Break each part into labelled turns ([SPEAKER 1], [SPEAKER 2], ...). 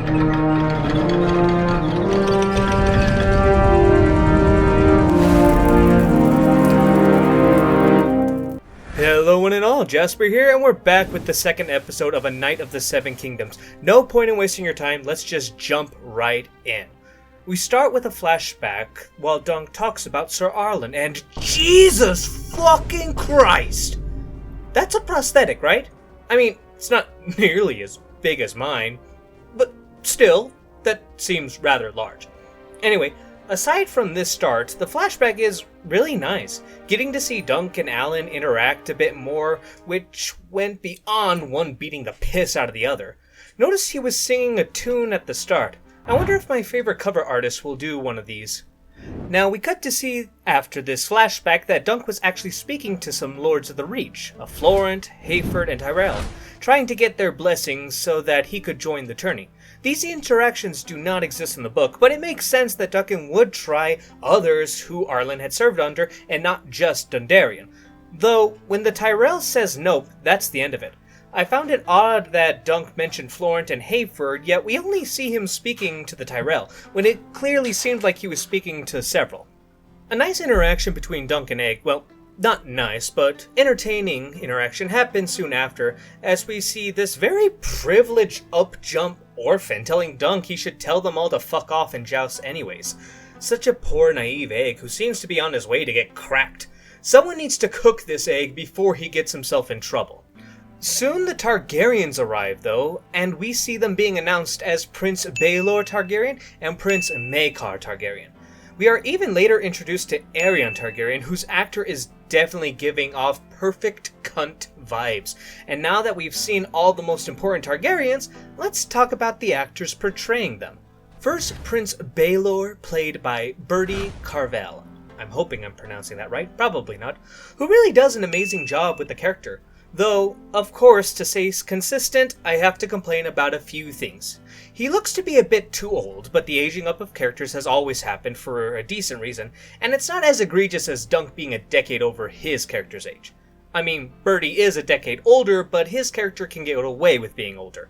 [SPEAKER 1] Hello one and all, Jasper here, and we're back with the second episode of A Knight of the Seven Kingdoms. No point in wasting your time, let's just jump right in. We start with a flashback while Dunk talks about Sir Arlen, and Jesus fucking Christ! That's a prosthetic, right? I mean, it's not nearly as big as mine, but still, that seems rather large. Anyway, aside from this start, the flashback is really nice, getting to see Dunk and Alan interact a bit more, which went beyond one beating the piss out of the other. Notice he was singing a tune at the start. I wonder if my favorite cover artist will do one of these. Now, we cut to see after this flashback that Dunk was actually speaking to some Lords of the Reach, of Florent, Hayford, and Tyrell, trying to get their blessings so that he could join the tourney. These interactions do not exist in the book, but it makes sense that Duncan would try others who Arlen had served under, and not just Dondarrion. Though, when the Tyrell says nope, that's the end of it. I found it odd that Dunk mentioned Florent and Hayford, yet we only see him speaking to the Tyrell, when it clearly seemed like he was speaking to several. A nice interaction between Dunk and Egg, well, not nice, but entertaining interaction happens soon after, as we see this very privileged up-jump orphan telling Dunk he should tell them all to fuck off and joust anyways. Such a poor naive Egg who seems to be on his way to get cracked. Someone needs to cook this Egg before he gets himself in trouble. Soon the Targaryens arrive though, and we see them being announced as Prince Baelor Targaryen and Prince Maekar Targaryen. We are even later introduced to Aerion Targaryen, whose actor is definitely giving off perfect cunt vibes. And now that we've seen all the most important Targaryens, let's talk about the actors portraying them. First, Prince Baelor, played by Bertie Carvel. I'm hoping I'm pronouncing that right, probably not. Who really does an amazing job with the character. Though, of course, to stay consistent, I have to complain about a few things. He looks to be a bit too old, but the aging up of characters has always happened for a decent reason, and it's not as egregious as Dunk being a decade over his character's age. I mean, Bertie is a decade older, but his character can get away with being older.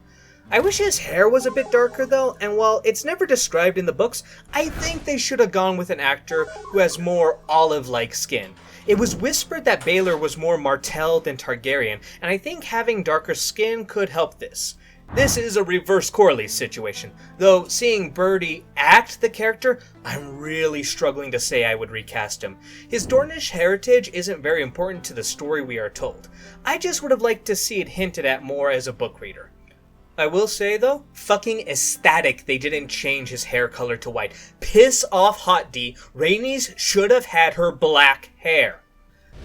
[SPEAKER 1] I wish his hair was a bit darker though, and while it's never described in the books, I think they should have gone with an actor who has more olive-like skin. It was whispered that Baelor was more Martell than Targaryen, and I think having darker skin could help this. This is a reverse Corlys situation, though seeing Bertie act the character, I'm really struggling to say I would recast him. His Dornish heritage isn't very important to the story we are told. I just would have liked to see it hinted at more as a book reader. I will say though, fucking ecstatic they didn't change his hair color to white. Piss off Hot D, Rhaenys should have had her black hair.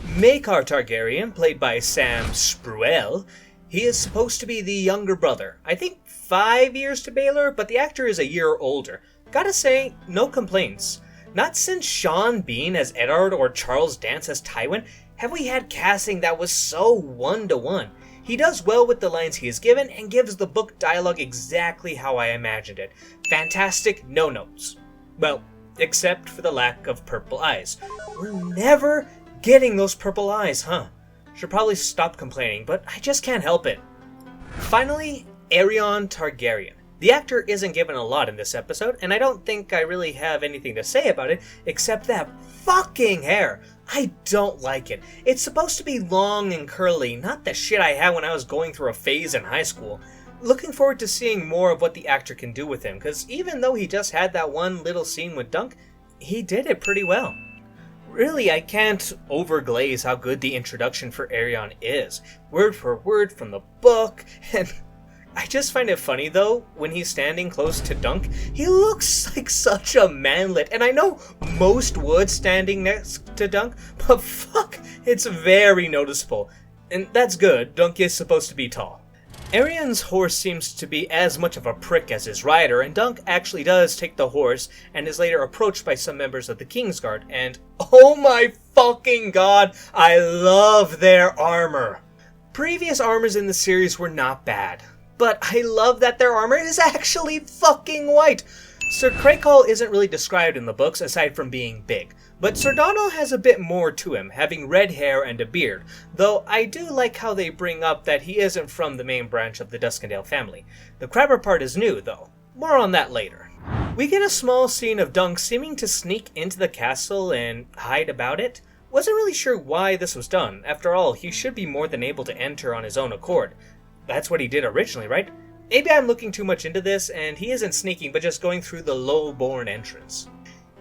[SPEAKER 1] Maekar Targaryen, played by Sam Spruell, he is supposed to be the younger brother. I think 5 years to Baelor, but the actor is a year older. Gotta say, no complaints. Not since Sean Bean as Eddard or Charles Dance as Tywin have we had casting that was so one-to-one. He does well with the lines he is given and gives the book dialogue exactly how I imagined it. Fantastic, no notes. Well, except for the lack of purple eyes. We're never getting those purple eyes, huh? Should probably stop complaining, but I just can't help it. Finally, Aerion Targaryen. The actor isn't given a lot in this episode, and I don't think I really have anything to say about it, except that fucking hair. I don't like it. It's supposed to be long and curly, not the shit I had when I was going through a phase in high school. Looking forward to seeing more of what the actor can do with him, because even though he just had that one little scene with Dunk, he did it pretty well. Really, I can't overglaze how good the introduction for Aerion is, word for word from the book, and I just find it funny though, when he's standing close to Dunk, he looks like such a manlet, and I know most would standing next to Dunk, but fuck, it's very noticeable. And that's good, Dunk is supposed to be tall. Aerion's horse seems to be as much of a prick as his rider, and Dunk actually does take the horse, and is later approached by some members of the Kingsguard, and oh my fucking god, I love their armor! Previous armors in the series were not bad, but I love that their armor is actually fucking white! Sir Crakehall isn't really described in the books aside from being big, but Sir Donald has a bit more to him, having red hair and a beard, though I do like how they bring up that he isn't from the main branch of the Duskendale family. The Crabber part is new, though. more on that later. We get a small scene of Dunk seeming to sneak into the castle and hide about it. Wasn't really sure why this was done. After all, he should be more than able to enter on his own accord. That's what he did originally, right? Maybe I'm looking too much into this, and he isn't sneaking, but just going through the low-born entrance.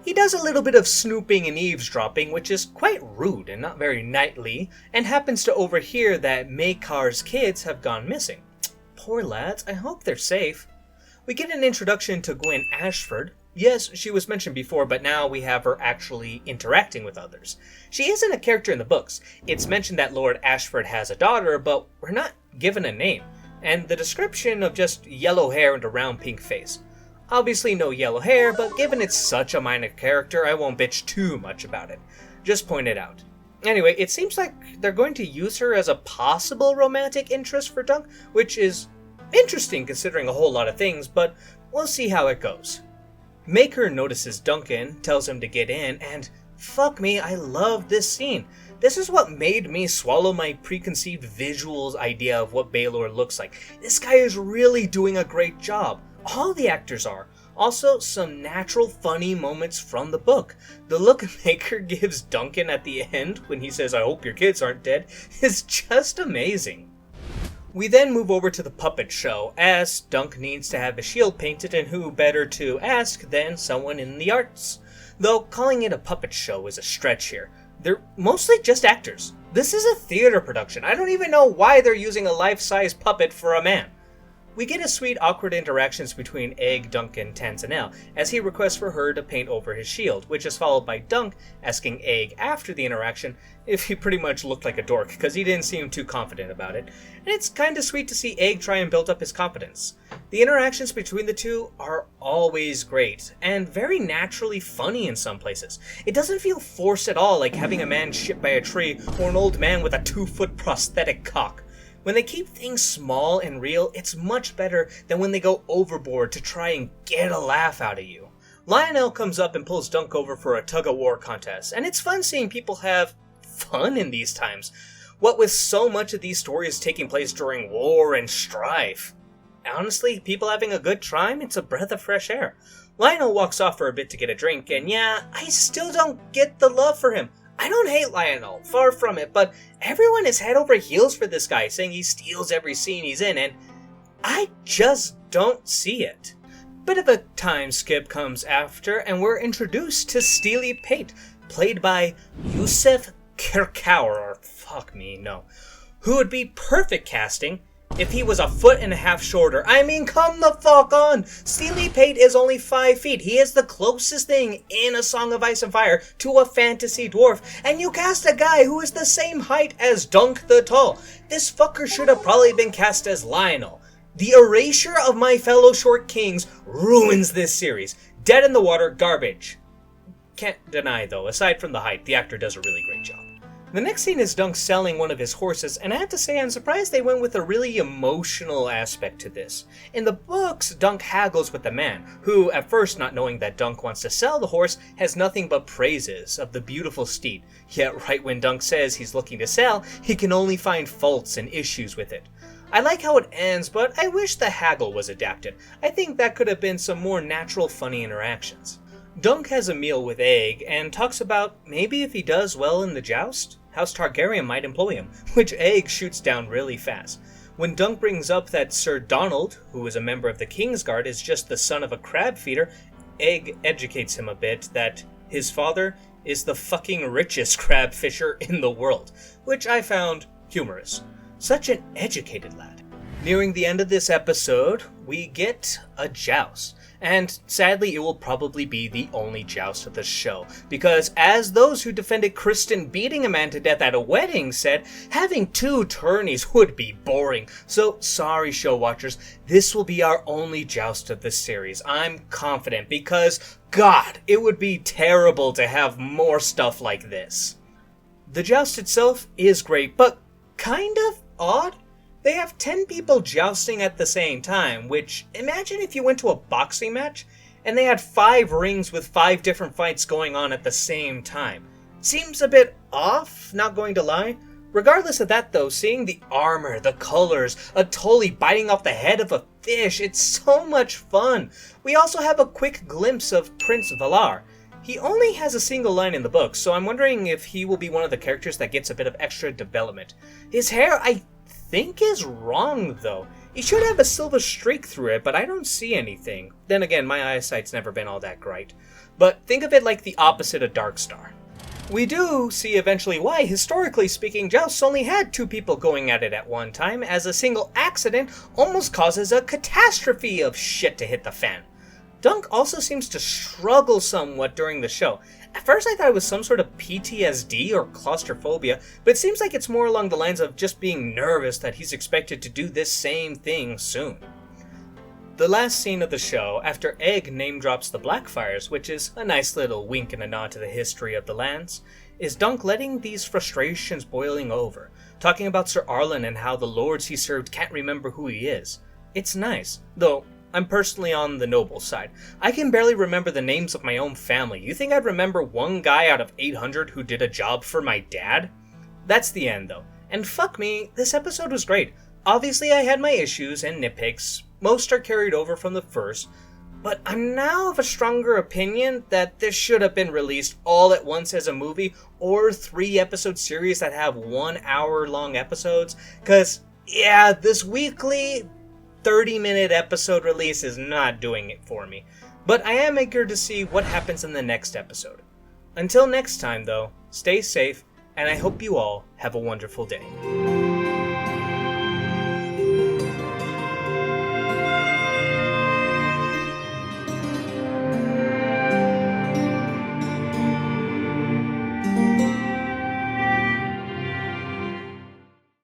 [SPEAKER 1] He does a little bit of snooping and eavesdropping, which is quite rude and not very knightly, and happens to overhear that Maekar's kids have gone missing. Poor lads, I hope they're safe. We get an introduction to Gwyn Ashford. Yes, she was mentioned before, but now we have her actually interacting with others. She isn't a character in the books. It's mentioned that Lord Ashford has a daughter, but we're not given a name. And the description of just yellow hair and a round pink face. Obviously no yellow hair, but given it's such a minor character, I won't bitch too much about it. Just point it out. Anyway, it seems like they're going to use her as a possible romantic interest for Dunk, which is interesting considering a whole lot of things, but we'll see how it goes. Maker notices Duncan, tells him to get in, and fuck me, I love this scene. This is what made me swallow my preconceived visuals idea of what Baelor looks like. This guy is really doing a great job. All the actors are. Also, some natural funny moments from the book. The look Maker gives Duncan at the end when he says, "I hope your kids aren't dead," is just amazing. We then move over to the puppet show, as Dunk needs to have a shield painted, and who better to ask than someone in the arts. Though calling it a puppet show is a stretch here. They're mostly just actors. This is a theater production. I don't even know why they're using a life-size puppet for a man. We get a sweet, awkward interactions between Egg, Dunk, and Tanzanelle, as he requests for her to paint over his shield, which is followed by Dunk asking Egg after the interaction if he pretty much looked like a dork, because he didn't seem too confident about it. And it's kinda sweet to see Egg try and build up his confidence. The interactions between the two are always great, and very naturally funny in some places. It doesn't feel forced at all, like having a man shit by a tree or an old man with a 2-foot prosthetic cock. When they keep things small and real, it's much better than when they go overboard to try and get a laugh out of you. Lionel comes up and pulls Dunk over for a tug-of-war contest, and it's fun seeing people have fun in these times. What with so much of these stories taking place during war and strife. Honestly, people having a good time, it's a breath of fresh air. Lionel walks off for a bit to get a drink, and yeah, I still don't get the love for him. I don't hate Lionel, far from it, but everyone is head over heels for this guy, saying he steals every scene he's in, and I just don't see it. Bit of a time skip comes after, and we're introduced to Steely Pate, played by Yusef Kirkaur, or fuck me, no, who would be perfect casting if he was a foot and a half shorter. I mean, come the fuck on! Steely Pate is only 5 feet. He is the closest thing in A Song of Ice and Fire to a fantasy dwarf. And you cast a guy who is the same height as Dunk the Tall. This fucker should have probably been cast as Lionel. The erasure of my fellow short kings ruins this series. Dead in the water, garbage. Can't deny though, aside from the height, the actor does a really great job. The next scene is Dunk selling one of his horses, and I have to say I'm surprised they went with a really emotional aspect to this. In the books, Dunk haggles with the man, who, at first not knowing that Dunk wants to sell the horse, has nothing but praises of the beautiful steed. Yet right when Dunk says he's looking to sell, he can only find faults and issues with it. I like how it ends, but I wish the haggle was adapted. I think that could have been some more natural, funny interactions. Dunk has a meal with Egg, and talks about maybe if he does well in the joust, House Targaryen might employ him, which Egg shoots down really fast. When Dunk brings up that Sir Donald, who is a member of the Kingsguard, is just the son of a crab feeder, Egg educates him a bit that his father is the fucking richest crab fisher in the world, which I found humorous. Such an educated lad. Nearing the end of this episode, we get a joust. And sadly, it will probably be the only joust of the show, because as those who defended Kristen beating a man to death at a wedding said, having 2 tourneys would be boring. So sorry, show watchers, this will be our only joust of this series. I'm confident, because God, it would be terrible to have more stuff like this. The joust itself is great, but kind of odd. They have 10 people jousting at the same time, which, imagine if you went to a boxing match and they had 5 rings with 5 different fights going on at the same time. Seems a bit off, not going to lie. Regardless of that though, seeing the armor, the colors, a Tully biting off the head of a fish. It's so much fun. We also have a quick glimpse of Prince Valar. He only has a single line in the book, so I'm wondering if he will be one of the characters that gets a bit of extra development. His hair, I think, is wrong, though. He should have a silver streak through it, but I don't see anything. Then again, my eyesight's never been all that great. But think of it like the opposite of Darkstar. We do see eventually why, historically speaking, jousts only had 2 people going at it at one time, as a single accident almost causes a catastrophe of shit to hit the fan. Dunk also seems to struggle somewhat during the show. At first I thought it was some sort of PTSD or claustrophobia, but it seems like it's more along the lines of just being nervous that he's expected to do this same thing soon. The last scene of the show, after Egg name drops the Blackfires, which is a nice little wink and a nod to the history of the lands, is Dunk letting these frustrations boiling over, talking about Sir Arlen and how the lords he served can't remember who he is. It's nice, though I'm personally on the noble side. I can barely remember the names of my own family. You think I'd remember one guy out of 800 who did a job for my dad? That's the end, though. And fuck me, this episode was great. Obviously I had my issues and nitpicks. Most are carried over from the first. But I'm now of a stronger opinion that this should have been released all at once as a movie or 3-episode series that have 1 hour long episodes. Cause, yeah, this weekly 30-minute episode release is not doing it for me. But I am eager to see what happens in the next episode. Until next time, though, stay safe, and I hope you all have a wonderful day.